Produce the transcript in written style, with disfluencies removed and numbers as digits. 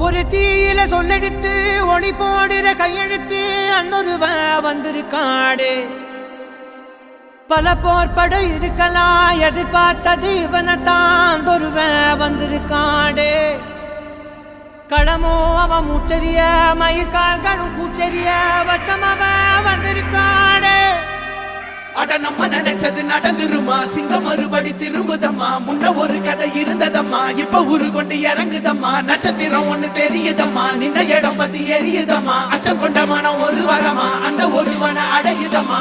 ஒரு தீயில சொல்லெடுத்து ஒளி போடுற கையெழுத்து அன்னொருவ வந்திருக்காடு. பல போர்பட இருக்கலாம் எதிர்பார்த்தது இவனைத்தான் ஒருவ வந்திருக்காடு. களமோ அவன் மூச்சரிய மயிர்கால்களும் கூச்சரிய வச்சம் அவன் வந்திருக்காடு. அட நம்ம நினைச்சது நடந்துருமா, சிங்கம் மறுபடி திரும்புதம்மா. முன்ன ஒரு கதை இருந்ததம்மா, இப்ப ஊரு கொண்டு இறங்குதம்மா. நட்சத்திரம் ஒண்ணு தெரியுதம்மா, நின்ன இடம் பத்தி எரியுதம்மா. அச்சம் கொண்ட மனம் ஒரு வரமா, அந்த ஒருவனை அடையுதம்மா.